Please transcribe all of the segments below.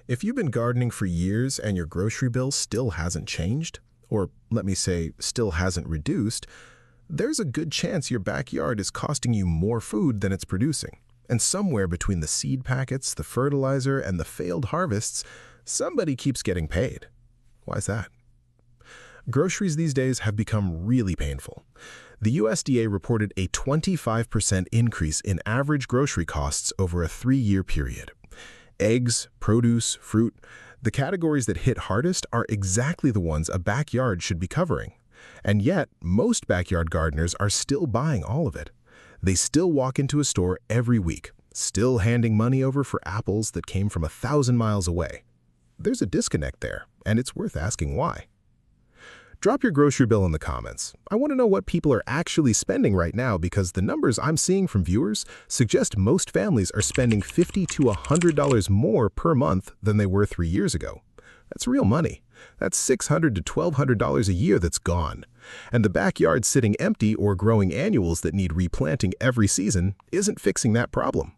If you've been gardening for years and your grocery bill still hasn't changed, or let me say, still hasn't reduced, there's a good chance your backyard is costing you more food than it's producing. And somewhere between the seed packets, the fertilizer, and the failed harvests, somebody keeps getting paid. Why is that? Groceries these days have become really painful. The USDA reported a 25% increase in average grocery costs over a 3-year period. Eggs, produce, fruit, the categories that hit hardest are exactly the ones a backyard should be covering. And yet, most backyard gardeners are still buying all of it. They still walk into a store every week, still handing money over for apples that came from 1,000 miles away. There's a disconnect there, and it's worth asking why. Drop your grocery bill in the comments. I want to know what people are actually spending right now because the numbers I'm seeing from viewers suggest most families are spending $50 to $100 more per month than they were 3 years ago. That's real money. That's $600 to $1,200 a year that's gone. And the backyard sitting empty or growing annuals that need replanting every season isn't fixing that problem.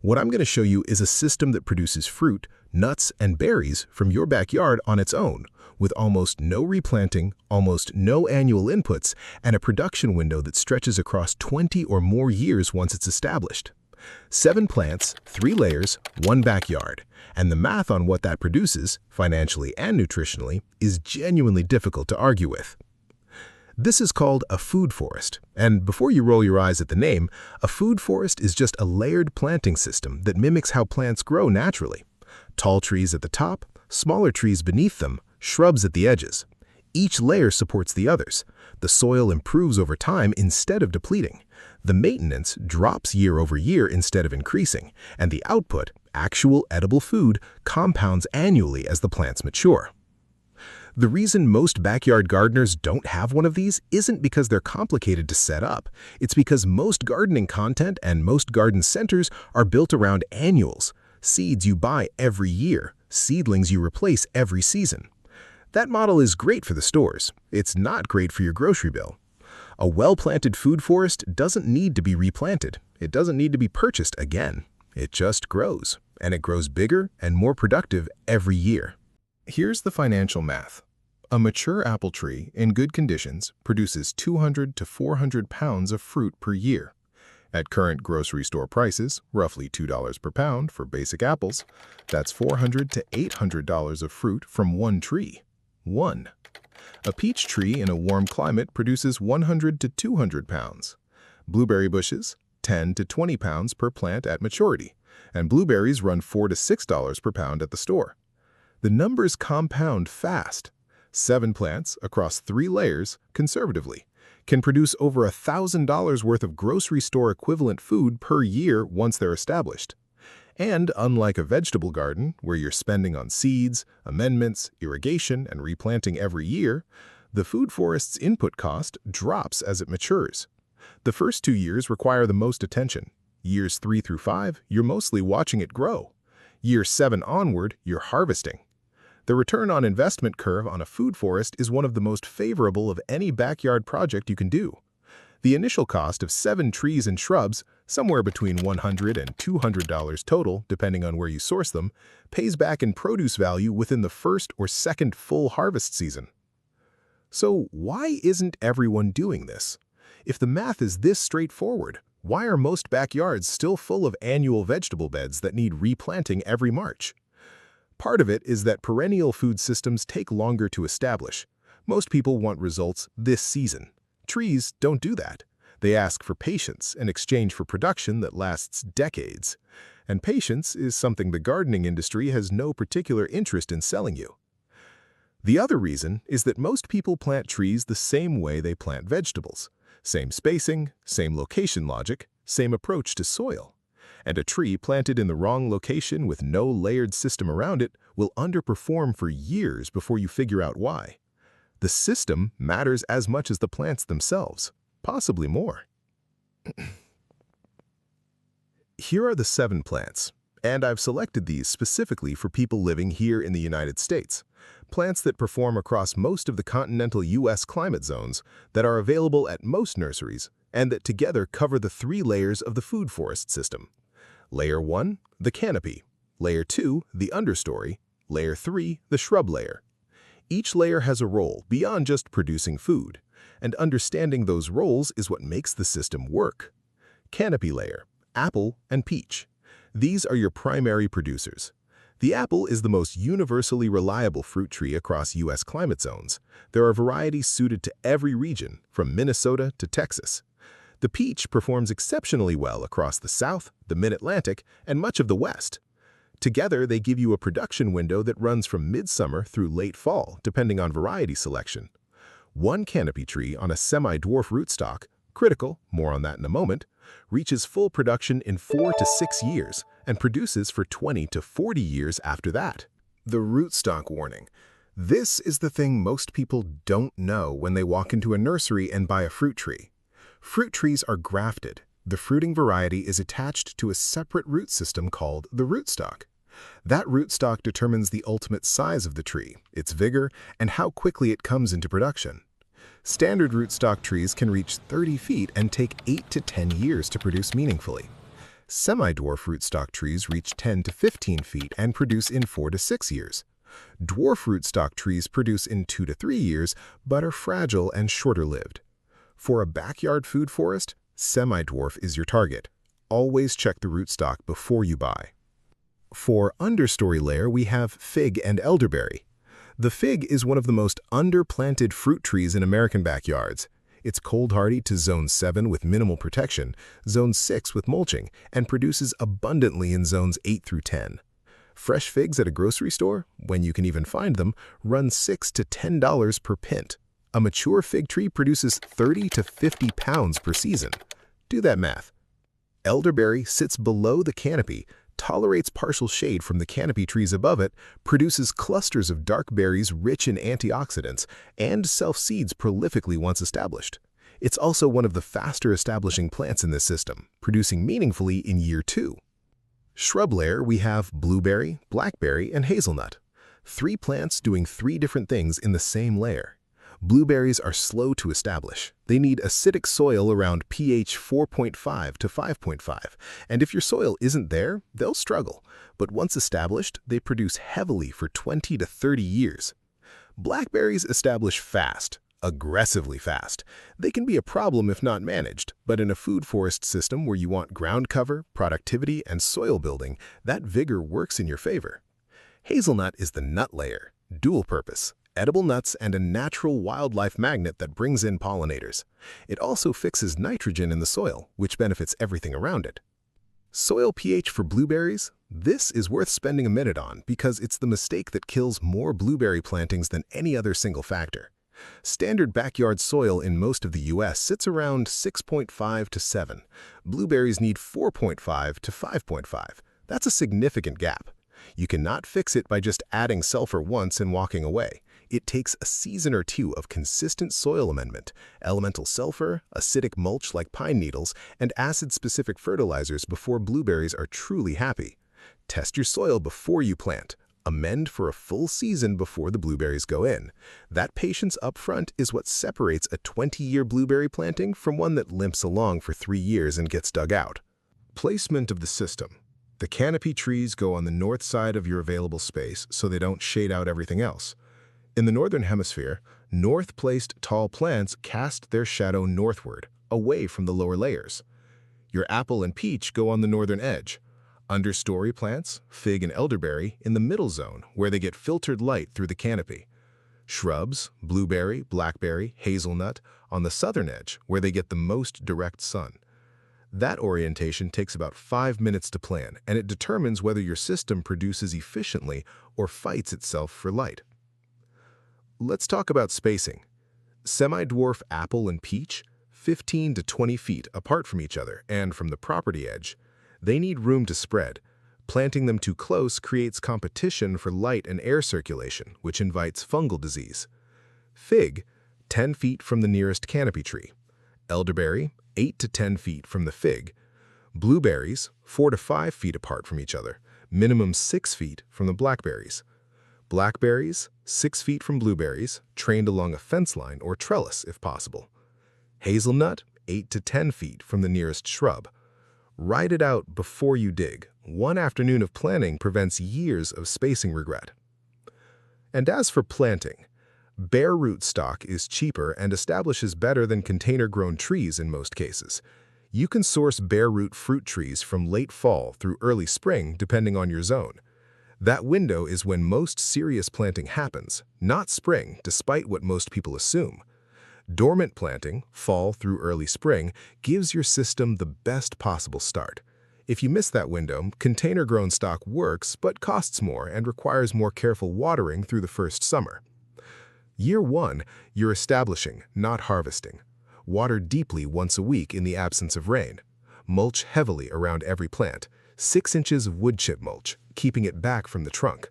What I'm going to show you is a system that produces fruit, nuts, and berries from your backyard on its own, with almost no replanting, almost no annual inputs, and a production window that stretches across 20 or more years once it's established. 7 plants, 3 layers, 1 backyard. And the math on what that produces, financially and nutritionally, is genuinely difficult to argue with. This is called a food forest, and before you roll your eyes at the name, a food forest is just a layered planting system that mimics how plants grow naturally. Tall trees at the top, smaller trees beneath them, shrubs at the edges. Each layer supports the others. The soil improves over time instead of depleting. The maintenance drops year over year instead of increasing, and the output, actual edible food, compounds annually as the plants mature. The reason most backyard gardeners don't have one of these isn't because they're complicated to set up. It's because most gardening content and most garden centers are built around annuals, seeds you buy every year, seedlings you replace every season. That model is great for the stores. It's not great for your grocery bill. A well-planted food forest doesn't need to be replanted. It doesn't need to be purchased again. It just grows, and it grows bigger and more productive every year. Here's the financial math. A mature apple tree in good conditions produces 200 to 400 pounds of fruit per year. At current grocery store prices, roughly $2 per pound for basic apples, that's $400 to $800 of fruit from one tree. One. A peach tree in a warm climate produces 100 to 200 pounds. Blueberry bushes, 10 to 20 pounds per plant at maturity, and blueberries run $4 to $6 per pound at the store. The numbers compound fast. 7 plants across 3 layers, conservatively, can produce over $1,000 worth of grocery store equivalent food per year once they're established. And unlike a vegetable garden, where you're spending on seeds, amendments, irrigation, and replanting every year, the food forest's input cost drops as it matures. The first 2 years require the most attention. Years 3 through 5, you're mostly watching it grow. Year 7 onward, you're harvesting. The return on investment curve on a food forest is one of the most favorable of any backyard project you can do. The initial cost of 7 trees and shrubs, somewhere between $100 and $200 total, depending on where you source them, pays back in produce value within the first or second full harvest season. So why isn't everyone doing this? If the math is this straightforward, why are most backyards still full of annual vegetable beds that need replanting every March? Part of it is that perennial food systems take longer to establish. Most people want results this season. Trees don't do that. They ask for patience in exchange for production that lasts decades. And patience is something the gardening industry has no particular interest in selling you. The other reason is that most people plant trees the same way they plant vegetables. Same spacing, same location logic, same approach to soil. And a tree planted in the wrong location with no layered system around it will underperform for years before you figure out why. The system matters as much as the plants themselves, possibly more. Here are the 7 plants, and I've selected these specifically for people living here in the United States. Plants that perform across most of the continental U.S. climate zones that are available at most nurseries and that together cover the 3 layers of the food forest system. Layer 1, the canopy. Layer 2, the understory. Layer 3, the shrub layer. Each layer has a role beyond just producing food, and understanding those roles is what makes the system work. Canopy layer, apple and peach. These are your primary producers. The apple is the most universally reliable fruit tree across U.S. climate zones. There are varieties suited to every region, from Minnesota to Texas. The peach performs exceptionally well across the South, the Mid-Atlantic, and much of the West. Together, they give you a production window that runs from midsummer through late fall, depending on variety selection. One canopy tree on a semi-dwarf rootstock, critical, more on that in a moment, reaches full production in 4 to 6 years and produces for 20 to 40 years after that. The rootstock warning. This is the thing most people don't know when they walk into a nursery and buy a fruit tree. Fruit trees are grafted. The fruiting variety is attached to a separate root system called the rootstock. That rootstock determines the ultimate size of the tree, its vigor, and how quickly it comes into production. Standard rootstock trees can reach 30 feet and take 8 to 10 years to produce meaningfully. Semi-dwarf rootstock trees reach 10 to 15 feet and produce in 4 to 6 years. Dwarf rootstock trees produce in 2 to 3 years, but are fragile and shorter-lived. For a backyard food forest, semi-dwarf is your target. Always check the rootstock before you buy. For understory layer, we have fig and elderberry. The fig is one of the most underplanted fruit trees in American backyards. It's cold-hardy to Zone 7 with minimal protection, Zone 6 with mulching, and produces abundantly in Zones 8 through 10. Fresh figs at a grocery store, when you can even find them, run $6 to $10 per pint. A mature fig tree produces 30 to 50 pounds per season. Do that math. Elderberry sits below the canopy, tolerates partial shade from the canopy trees above it, produces clusters of dark berries rich in antioxidants, and self-seeds prolifically once established. It's also one of the faster establishing plants in this system, producing meaningfully in year 2. Shrub layer, we have blueberry, blackberry, and hazelnut. 3 plants doing 3 different things in the same layer. Blueberries are slow to establish. They need acidic soil around pH 4.5 to 5.5, and if your soil isn't there, they'll struggle. But once established, they produce heavily for 20 to 30 years. Blackberries establish fast, aggressively fast. They can be a problem if not managed, but in a food forest system where you want ground cover, productivity, and soil building, that vigor works in your favor. Hazelnut is the nut layer, dual purpose. Edible nuts and a natural wildlife magnet that brings in pollinators. It also fixes nitrogen in the soil, which benefits everything around it. Soil pH for blueberries? This is worth spending a minute on because it's the mistake that kills more blueberry plantings than any other single factor. Standard backyard soil in most of the U.S. sits around 6.5 to 7. Blueberries need 4.5 to 5.5. That's a significant gap. You cannot fix it by just adding sulfur once and walking away. It takes a season or 2 of consistent soil amendment, elemental sulfur, acidic mulch like pine needles, and acid-specific fertilizers before blueberries are truly happy. Test your soil before you plant. Amend for a full season before the blueberries go in. That patience up front is what separates a 20-year blueberry planting from one that limps along for 3 years and gets dug out. Placement of the system. The canopy trees go on the north side of your available space so they don't shade out everything else. In the northern hemisphere, north-placed tall plants cast their shadow northward, away from the lower layers. Your apple and peach go on the northern edge. Understory plants, fig and elderberry, in the middle zone, where they get filtered light through the canopy. Shrubs, blueberry, blackberry, hazelnut, on the southern edge, where they get the most direct sun. That orientation takes about 5 minutes to plan, and it determines whether your system produces efficiently or fights itself for light. Let's talk about spacing. Semi-dwarf apple and peach, 15 to 20 feet apart from each other and from the property edge. They need room to spread. Planting them too close creates competition for light and air circulation, which invites fungal disease. Fig, 10 feet from the nearest canopy tree. Elderberry, 8 to 10 feet from the fig. Blueberries, 4 to 5 feet apart from each other, minimum 6 feet from the blackberries. Blackberries, 6 feet from blueberries, trained along a fence line or trellis if possible. Hazelnut, 8 to 10 feet from the nearest shrub. Ride it out before you dig. One afternoon of planning prevents years of spacing regret. And as for planting, bare rootstock is cheaper and establishes better than container-grown trees in most cases. You can source bare root fruit trees from late fall through early spring depending on your zone. That window is when most serious planting happens, not spring, despite what most people assume. Dormant planting, fall through early spring, gives your system the best possible start. If you miss that window, container-grown stock works but costs more and requires more careful watering through the first summer. Year 1, you're establishing, not harvesting. Water deeply once a week in the absence of rain. Mulch heavily around every plant, 6 inches of wood chip mulch, keeping it back from the trunk.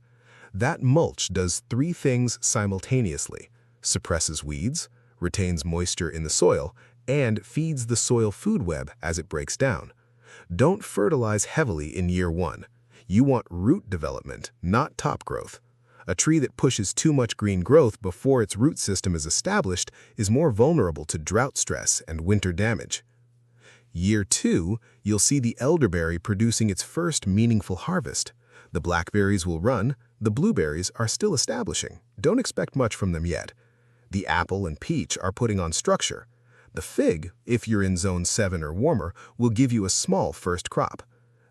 That mulch does 3 things simultaneously: suppresses weeds, retains moisture in the soil, and feeds the soil food web as it breaks down. Don't fertilize heavily in year 1. You want root development, not top growth. A tree that pushes too much green growth before its root system is established is more vulnerable to drought stress and winter damage. Year 2, you'll see the elderberry producing its first meaningful harvest. The blackberries will run, the blueberries are still establishing. Don't expect much from them yet. The apple and peach are putting on structure. The fig, if you're in zone 7 or warmer, will give you a small first crop.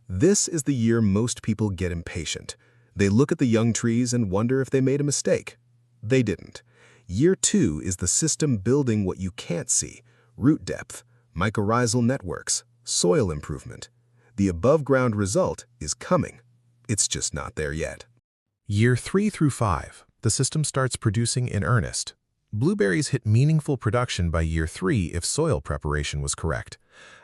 This is the year most people get impatient. They look at the young trees and wonder if they made a mistake. They didn't. Year 2 is the system building what you can't see: root depth, mycorrhizal networks, soil improvement. The above-ground result is coming. It's just not there yet. Year 3 through 5, the system starts producing in earnest. Blueberries hit meaningful production by year 3 if soil preparation was correct.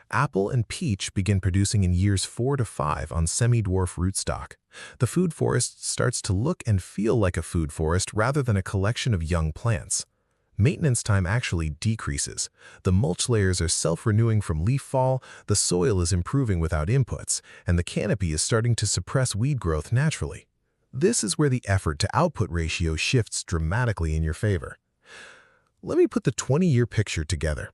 Apple and peach begin producing in years 4 to 5 on semi-dwarf rootstock. The food forest starts to look and feel like a food forest rather than a collection of young plants. Maintenance time actually decreases. The mulch layers are self-renewing from leaf fall, the soil is improving without inputs, and the canopy is starting to suppress weed growth naturally. This is where the effort-to-output ratio shifts dramatically in your favor. Let me put the 20-year picture together.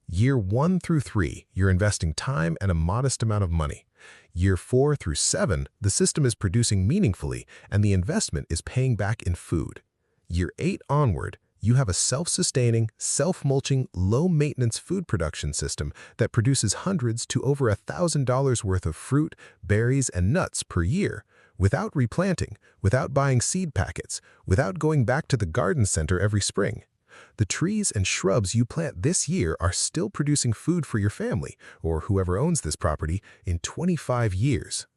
Year 1 through 3, you're investing time and a modest amount of money. Year 4 through 7, the system is producing meaningfully and the investment is paying back in food. Year 8 onward, you have a self-sustaining, self-mulching, low-maintenance food production system that produces hundreds to over $1,000 worth of fruit, berries, and nuts per year, without replanting, without buying seed packets, without going back to the garden center every spring. The trees and shrubs you plant this year are still producing food for your family, or whoever owns this property, in 25 years.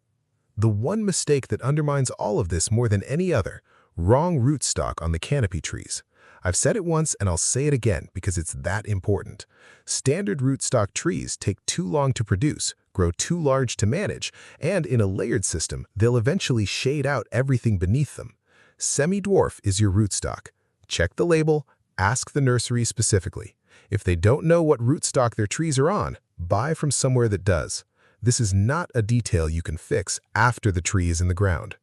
The one mistake that undermines all of this more than any other: wrong rootstock on the canopy trees. I've said it once and I'll say it again because it's that important. Standard rootstock trees take too long to produce, grow too large to manage, and in a layered system, they'll eventually shade out everything beneath them. Semi-dwarf is your rootstock. Check the label. Ask the nursery specifically. If they don't know what rootstock their trees are on, buy from somewhere that does. This is not a detail you can fix after the tree is in the ground.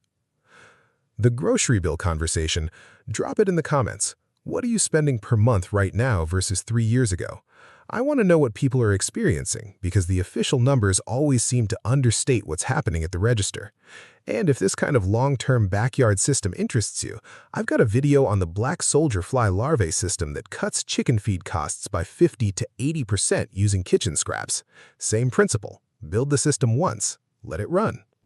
The grocery bill conversation, drop it in the comments. What are you spending per month right now versus 3 years ago? I want to know what people are experiencing because the official numbers always seem to understate what's happening at the register. And if this kind of long-term backyard system interests you, I've got a video on the black soldier fly larvae system that cuts chicken feed costs by 50 to 80% using kitchen scraps. Same principle. Build the system once, let it run.